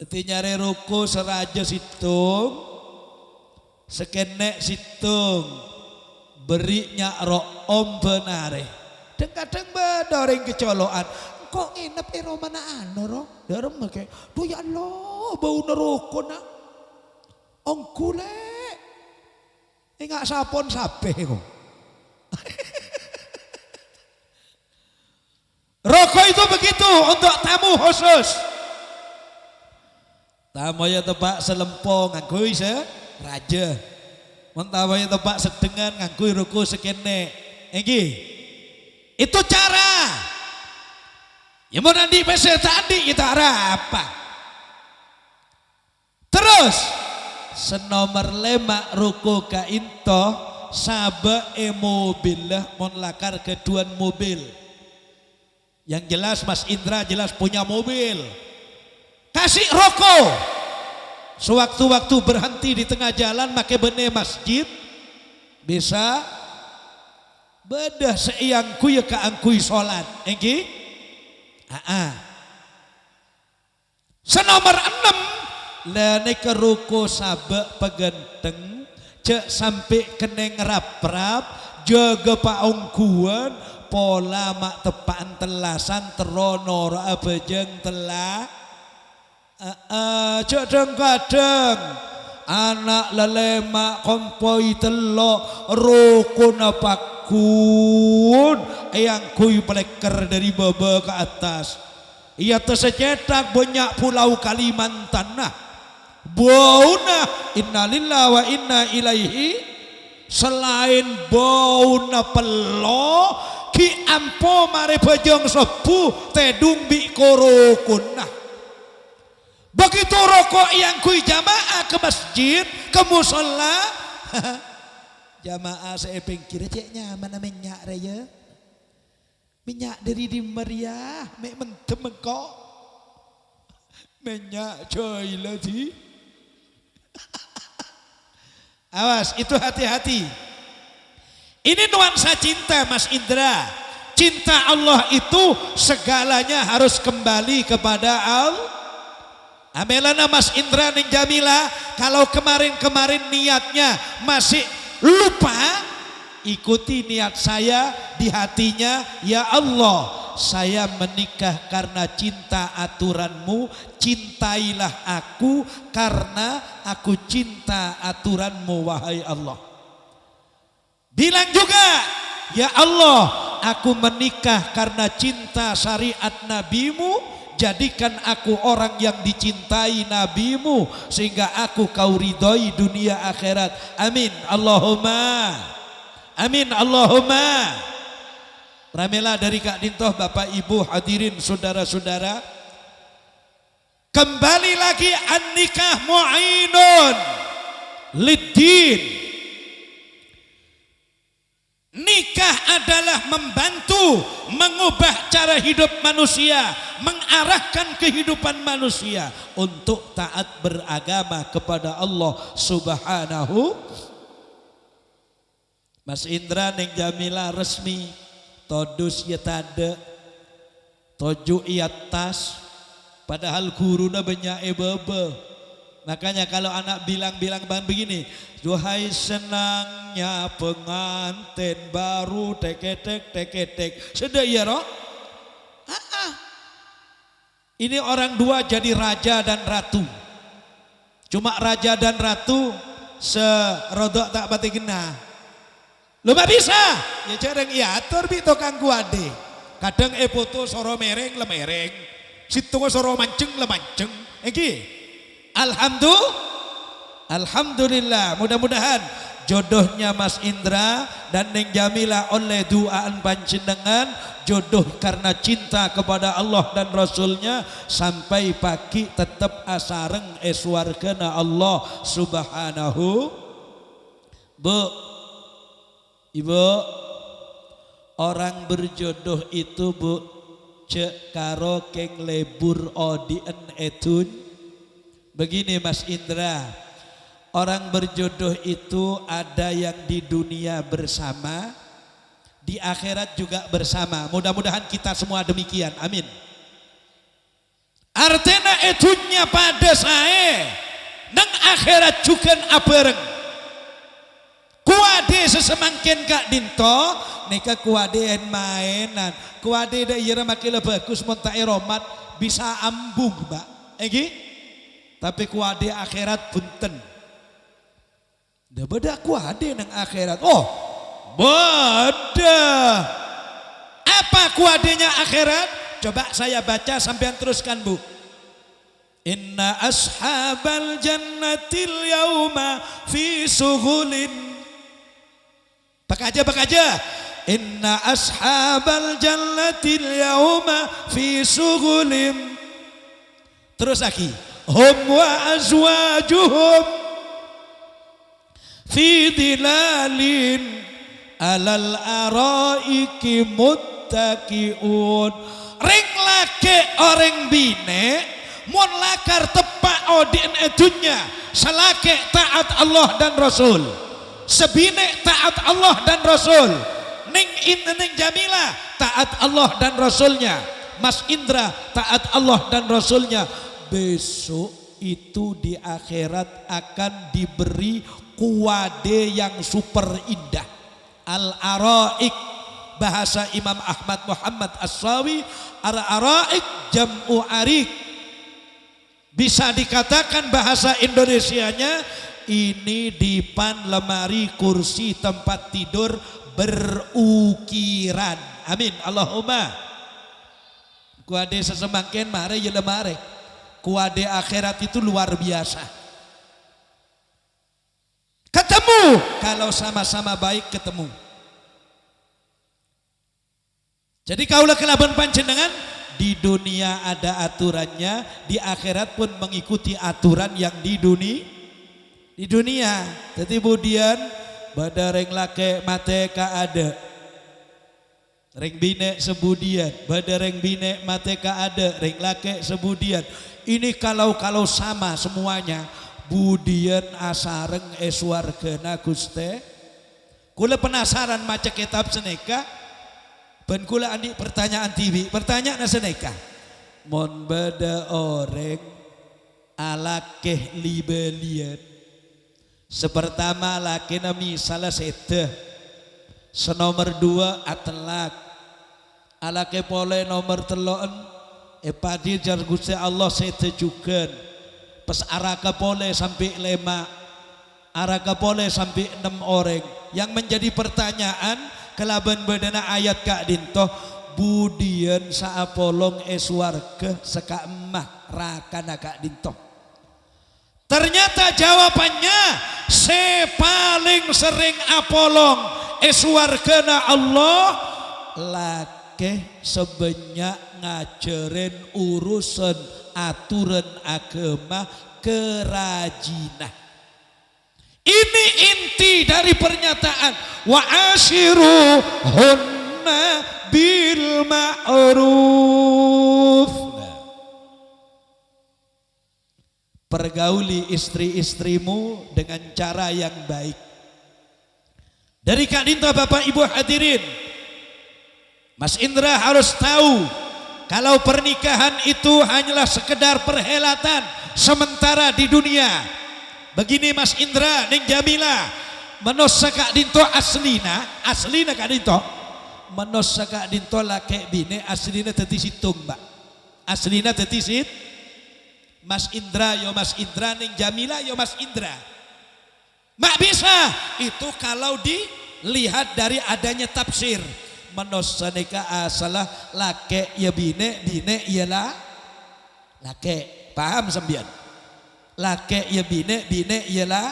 itu nyare rokok seraja situng sekenek situng berinya roh om benare dan kadang bedoreng kecoloan kok nginep mana ro dalam make tuh ya Allah bau neroko nak ongkule enggak sapon sape kok rokok itu begitu untuk tamu khusus tamu ya tepak selempong ngangkui raja mentawanya tepak sedengan ngangkui ruku sekene itu cara ya mau nanti peserta andi kita apa Terus senomor 5 ruko ka into sabe mobil lah mon lakar keduan mobil. Yang jelas Mas Indra jelas punya mobil. Kasih rokok. Sewaktu-waktu berhenti di tengah jalan make bene masjid bisa bedah seiyangku ya kaangkui salat. Engki? Senomor 6 lene ke ruko sabe pegenteng cek sampai keneng rap-rap jaga paungkuan pola mak tepaan telasan teronor abejeng telah kadang anak lelemak kompoi telok rukun apakun yang kuy peleker dari bawah ke atas ia tersecetak banyak pulau Kalimantan nah bauna innalillahi wa inna ilaihi selain bauna pelo ki ampo mare bejong sepuh tedung bi korokun nah begitu rokok yang kui jamaah ke masjid ke musola jamaah saya pikir cek nyaman minyak raya minyak dari di meriah mek mentem kok minyak coy lagi awas itu hati-hati ini nuansa cinta Mas Indra cinta Allah itu segalanya harus kembali kepada Allah. Amelana Mas Indra ning Jamila kalau kemarin-kemarin niatnya masih lupa ikuti niat saya di hatinya ya Allah saya menikah karena cinta aturanmu cintailah aku karena aku cinta aturanmu wahai Allah bilang juga ya Allah aku menikah karena cinta syariat nabimu jadikan aku orang yang dicintai nabimu sehingga aku kau ridhoi dunia akhirat amin Allahumma amin Allahumma ramela dari Kak Dintoh Bapak Ibu hadirin saudara-saudara kembali lagi an-nikah mu'inun lid-din nikah adalah membantu mengubah cara hidup manusia mengarahkan kehidupan manusia untuk taat beragama kepada Allah subhanahu Mas Indra neng Jamila resmi todus ya tade toju iya tas padahal guruna banyak ebebe makanya kalau anak bilang-bilang begini duhai senangnya pengantin baru teketek sudah ya roh ini orang dua jadi raja dan ratu cuma raja dan ratu serodok tak pati kena lu gak bisa ya jarang iatur bi tokang kuade kadang foto soro mereng lemereng situ soro manceng lemanceng Alhamdulillah mudah-mudahan jodohnya Mas Indra dan Neng Jamila oleh duaan panjenengan jodoh karena cinta kepada Allah dan Rasulnya sampai pagi tetap asareng eswargana Allah subhanahu Bu Ibu orang berjodoh itu Bu cek karo keng lebur odien etun begini Mas Indra orang berjodoh itu ada yang di dunia bersama di akhirat juga bersama mudah-mudahan kita semua demikian amin artinya etunya pada saya nang akhirat juga abareng kuade sesemangkin Kak Dinto nika kuade mainan kuade da ira makila bagus montae romat bisa ambung Mbak tapi kuade akhirat punten dah beda kuade nang akhirat oh beda apa kuadenya akhirat coba saya baca sampean teruskan Bu inna ashabal jannatil yauma fi sughulin bakaja inna ashabal jannatil yauma fi sughulin terus lagi hum wa azwajuhum fi dhilalin alal araiki muttaqiun. Ring lake orang bine mun lakar tepak odin edunya selake taat Allah dan Rasul, sebine taat Allah dan Rasul, ning Jamila taat Allah dan Rasulnya, Mas Indra taat Allah dan Rasulnya. Besok itu di akhirat akan diberi kuade yang super indah. Al-araik, bahasa Imam Ahmad Muhammad As-Sawi, al-araik jam'u arik. Bisa dikatakan bahasa Indonesianya ini dipan lemari kursi tempat tidur berukiran. Amin Allahumma. Kuade sesemangken mare ya lemare. Kuade akhirat itu luar biasa. Ketemu kalau sama-sama baik ketemu. Jadi kaulah kelaban panjenengan di dunia ada aturannya, di akhirat pun mengikuti aturan yang di dunia. Jadi kemudian badareng lake mate ka ada, reng bine sebudian, badareng bine mate ka ada, reng lake sebudian. Ini kalau sama semuanya, budian asareng eswargana Guste. Kula penasaran maca kitab seneka. Ben kula andi pertanyaan TV, pertanyaan seneka. Mon bada orang alakeh libelian. Sepertama laki nami salah sete. Senomor dua atelak. Alake pole nomor teloen. Padi jar Gusti Allah sete juga. Pas araka pole sampai 5, araka pole sampai 6 orang. Yang menjadi pertanyaan kelaban bedana ayat kak dinto budian saapolong eswarga seka emah rakana kak dinto. Ternyata jawabannya paling sering apolong eswargana Allah lake sebanyak ngajarin urusan aturan agama kerajinan. Ini inti dari pernyataan wa ashiru hunna bil ma'ruf. Pergauli istri-istrimu dengan cara yang baik. Dari Kak Dinto Bapak Ibu hadirin, Mas Indra harus tahu kalau pernikahan itu hanyalah sekedar perhelatan sementara di dunia. Begini Mas Indra ning Jamila, menossa Kak Dinto aslina Kak Dinto, menossa Kak Dinto lake bine aslina teti situng mbak, aslina teti sit. Mas Indra yo Mas Indra ning Jamila yo Mas Indra. Mak bisa itu kalau dilihat dari adanya tafsir. Menossa neka asalah lake ya bine ialah lake, paham sembian? Lake ya bine ialah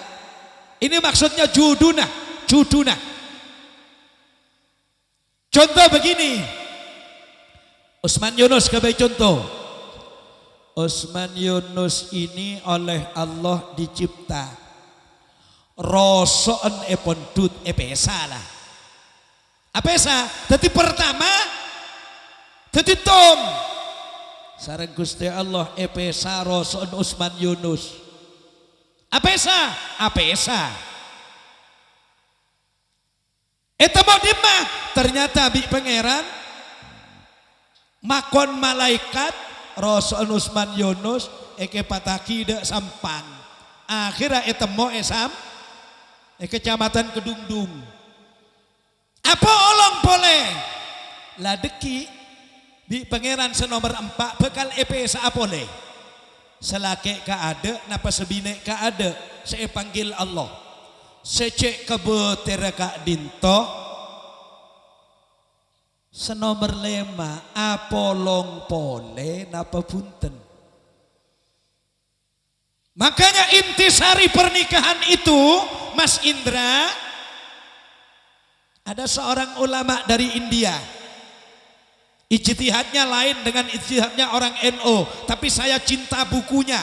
ini maksudnya juduna. Contoh begini, Usman Yunus sebagai contoh. Usman Yunus ini oleh Allah dicipta rosoen epondut epesa lah. Apesa? Tadi pertama tadi tom sareng Gusti Allah epesa rosoen Usman Yunus. Apesa? Eta mau dimah ternyata bi pangeran makon malaikat rosoen Usman Yunus eke pataki de sampang. Akhirnya eta mau esam kecamatan Kedungdung. Apa olong boleh ladeki di pangeran senomor 4 bekal epesa apole selake ka ada napa sebine ka ada saya panggil Allah secek kebetera Kak Dinto senomor 5 apolong pole napa punten. Makanya intisari pernikahan itu Mas Indra, ada seorang ulama dari India. Ijtihadnya lain dengan ijtihadnya orang NU, tapi saya cinta bukunya.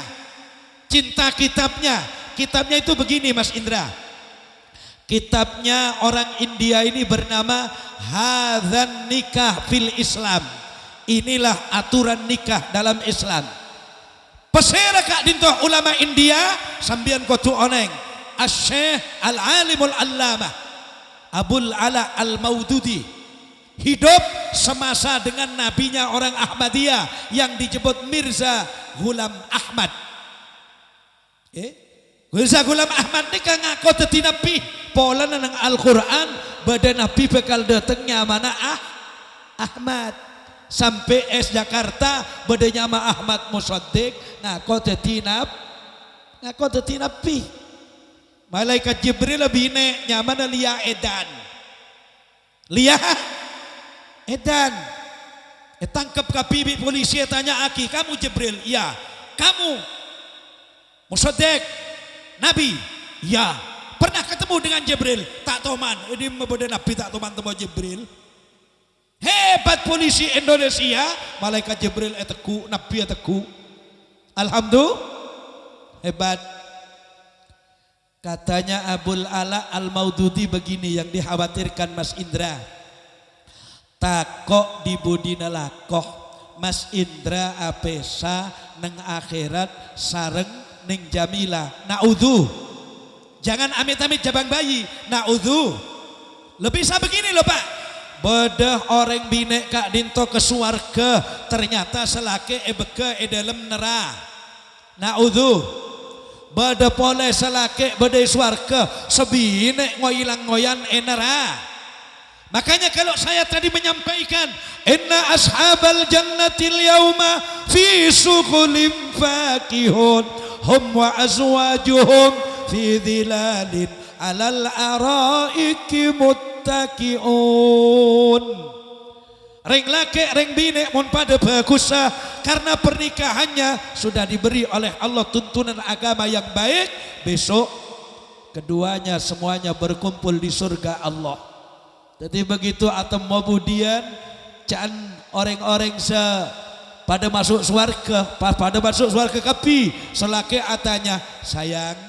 cinta kitabnya. Kitabnya itu begini Mas Indra. Kitabnya orang India ini bernama Hadzan Nikah fil Islam. Inilah aturan nikah dalam Islam. Pesera kak dintoh ulama India sambian kotu oneng. Asy-Syaikh Al-Alimul Allamah Abul Ala Al-Maududi hidup semasa dengan nabinya orang Ahmadiyah yang disebut Mirza Ghulam Ahmad. Mirza Ghulam Ahmad ini kan ngaku dadi nabi. Pola nang Al-Quran badan nabi bakal datengnya mana Ahmad. Sampai Jakarta badannya sama Ahmad Musaddiq ngaku dadi nabi. Malaikat Jibril bine nyaman Lia Edan. Lia Edan. Tangkap kapibi polisi tanya Aki, kamu Jibril? Ya. Kamu Musaddiq Nabi? Ya. Pernah ketemu dengan Jibril? Tak toman. Ini membeda Nabi tak toman temu Jibril. Hebat polisi Indonesia. Malaikat Jibril teku, Nabi teku. Alhamdulillah. Hebat. Katanya Abul Ala Al-Maududi begini yang dikhawatirkan Mas Indra. Takok di budina lakoh Mas Indra apesa neng akhirat sareng ning Jamila. Naudzu. Jangan amit-amit jabang bayi. Naudzu. Lebih bisa begini loh Pak. Bedah orang binek kak dinto ke suarga ternyata selake ebeke dalam nerah. Naudzu. Bada pole selake badai suarga sebinek ngoilang ngoyan enera. Makanya kalau saya tadi menyampaikan inna ashabal jannatil yauma fi suqulim fakihun hum wa azwajuhum fi dhilalin alal araiki muttaqiun. Ring laki ring bine mun pada bagus karena pernikahannya sudah diberi oleh Allah tuntunan agama yang baik. Besok keduanya semuanya berkumpul di surga Allah. Jadi begitu atem mobudian jangan orang-orang pada masuk surga kapi selaki atanya sayang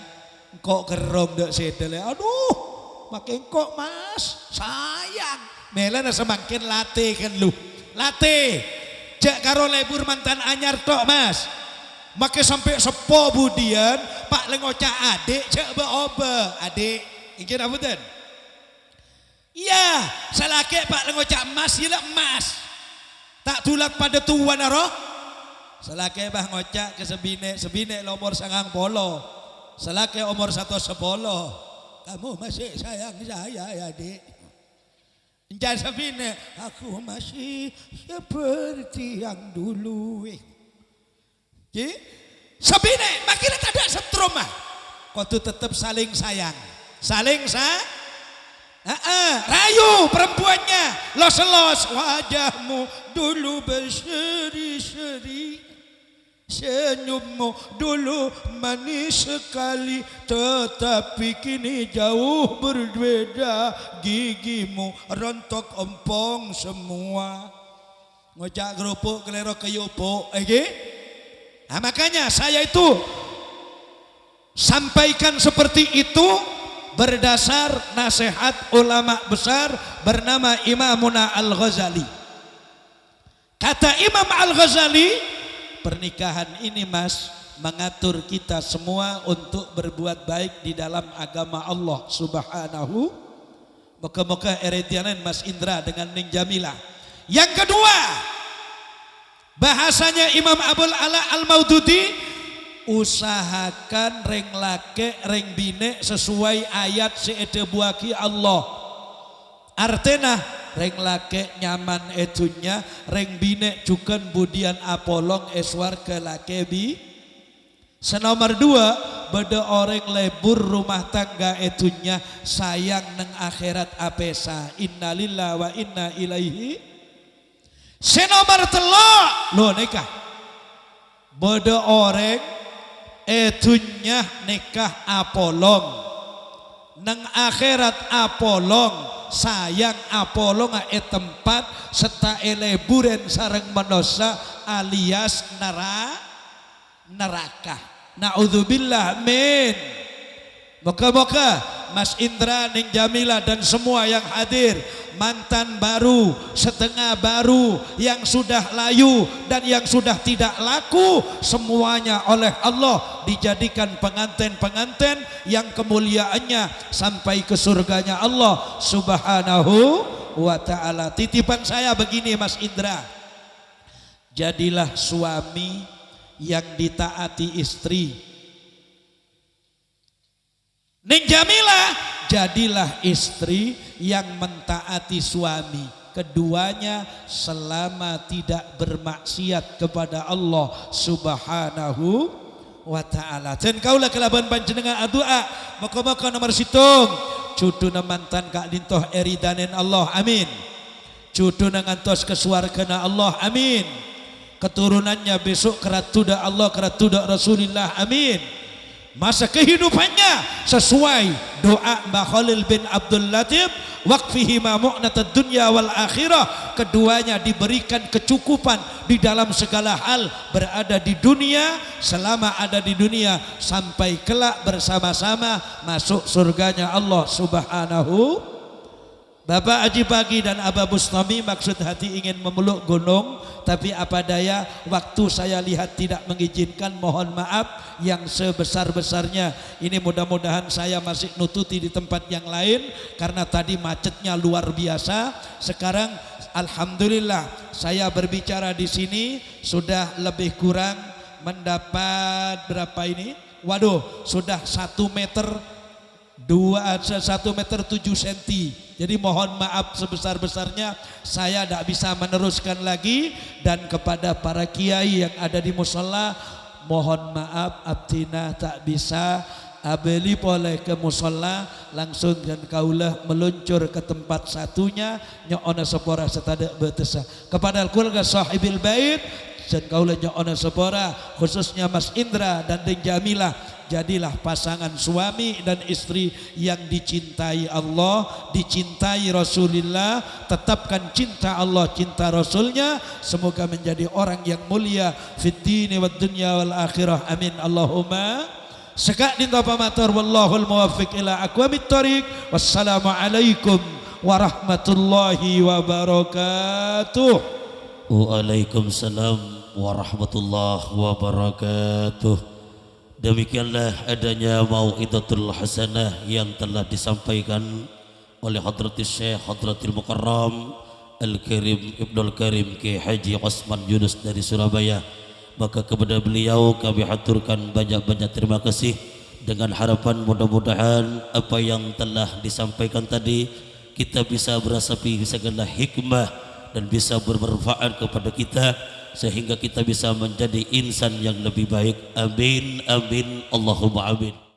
kok gerong dek sedele aduh makin kok mas sayang melana semakin late kan lu late jak karo lebur mantan anyar tok mas make sampai sepo budian pak lengoca adik jak oba adik ingin apa den iya salake pak lengoca emas gila emas tak tulak pada tuan roh salake bah ngocak ke sebine nomor sangang polo salake umur 110 kamu masih sayang saya ya adik. Jangan sabine, aku masih seperti yang dulu. Jadi, sabine, makin tak ada setrum mah. Kau tu tetap saling sayang, rayu perempuannya, los wajahmu dulu berseri-seri, senyummu dulu manis sekali, tetapi kini jauh berbeda. Gigimu rontok empong semua. Ngocak gerupuk kelero keyupuk. Nah, makanya saya itu sampaikan seperti itu berdasar nasihat ulama besar bernama Imamuna Al-Ghazali. Kata Imam Al-Ghazali, pernikahan ini mas mengatur kita semua untuk berbuat baik di dalam agama Allah subhanahu. Moga-moga eretianan Mas Indra dengan Ning Jamila. Yang kedua, bahasanya Imam Abul Ala Al-Maududi, usahakan reng lake reng bine sesuai ayat seede buaki Allah. Artinya reng lake nyaman etunya, reng bine cukan budian apolong eswar ke lake bi. Senomor 2, beda orang lebur rumah tangga etunya sayang neng akhirat apesa. Innalillahi wa inna ilaihi. Senomor 3, lo nikah. Beda orang etunya nikah apolong neng akhirat apolong. Sayang apolong tempat serta leburen sareng manusia alias neraka. Naudzubillah, amin. Moga-moga Mas Indra, Ning Jamila dan semua yang hadir, mantan baru, setengah baru, yang sudah layu dan yang sudah tidak laku, semuanya oleh Allah dijadikan pengantin-pengantin yang kemuliaannya sampai ke surganya Allah Subhanahu wa ta'ala. Titipan saya begini Mas Indra, jadilah suami yang ditaati istri. Ning Jamila, jadilah istri yang mentaati suami. Keduanya selama tidak bermaksiat kepada Allah Subhanahu wa ta'ala. Dan kaulah kelaban panjenengan doa, moga-moga nomor situng cuduna mantan Kak Lintoh eridanen Allah, amin. Cuduna ngantos ke suargana Allah, amin. Keturunannya besok keratuda Allah, keratuda Rasulullah, amin. Masa kehidupannya sesuai doa Mbah Khalil bin Abdul Latif, waqfihi ma mu'natad dunya wal akhirah. Keduanya diberikan kecukupan di dalam segala hal, berada di dunia, selama ada di dunia sampai kelak bersama-sama masuk surganya Allah Subhanahu. Bapak Haji Pagi dan Abah Bustami maksud hati ingin memeluk gunung, tapi apa daya waktu saya lihat tidak mengizinkan, mohon maaf yang sebesar-besarnya. Ini mudah-mudahan saya masih nututi di tempat yang lain karena tadi macetnya luar biasa. Sekarang alhamdulillah saya berbicara di sini sudah lebih kurang mendapat berapa ini? Waduh, sudah 1 meter 1 meter 7 senti. Jadi mohon maaf sebesar-besarnya, saya tidak bisa meneruskan lagi. Dan kepada para kiai yang ada di musola, mohon maaf abdina tak bisa abeli boleh ke musola langsung, dan kaulah meluncur ke tempat satunya nyokona sepora setada betesa. Kepada keluarga sahibil bait dan kaulah nyokona sepora, khususnya Mas Indra dan Ning Jamila, jadilah pasangan suami dan istri yang dicintai Allah, dicintai Rasulullah. Tetapkan cinta Allah, cinta Rasulnya. Semoga menjadi orang yang mulia fid dini wad dunya wal akhirah, amin Allahumma. Sekak dinta pamatur, wallahul muwaffiq ila aqwamit thoriq. Wassalamualaikum warahmatullahi wabarakatuh. Waalaikumsalam warahmatullahi wabarakatuh. Demikianlah adanya mau'idatul hasanah yang telah disampaikan oleh Hadratis Syekh Hadratil Mukarram Al-Karim Ibnul Karim Ki Haji Osman Yunus dari Surabaya. Maka kepada beliau kami haturkan banyak-banyak terima kasih, dengan harapan mudah-mudahan apa yang telah disampaikan tadi kita bisa berasapi segala hikmah dan bisa bermanfaat kepada kita, sehingga kita bisa menjadi insan yang lebih baik. Amin, amin, Allahumma amin.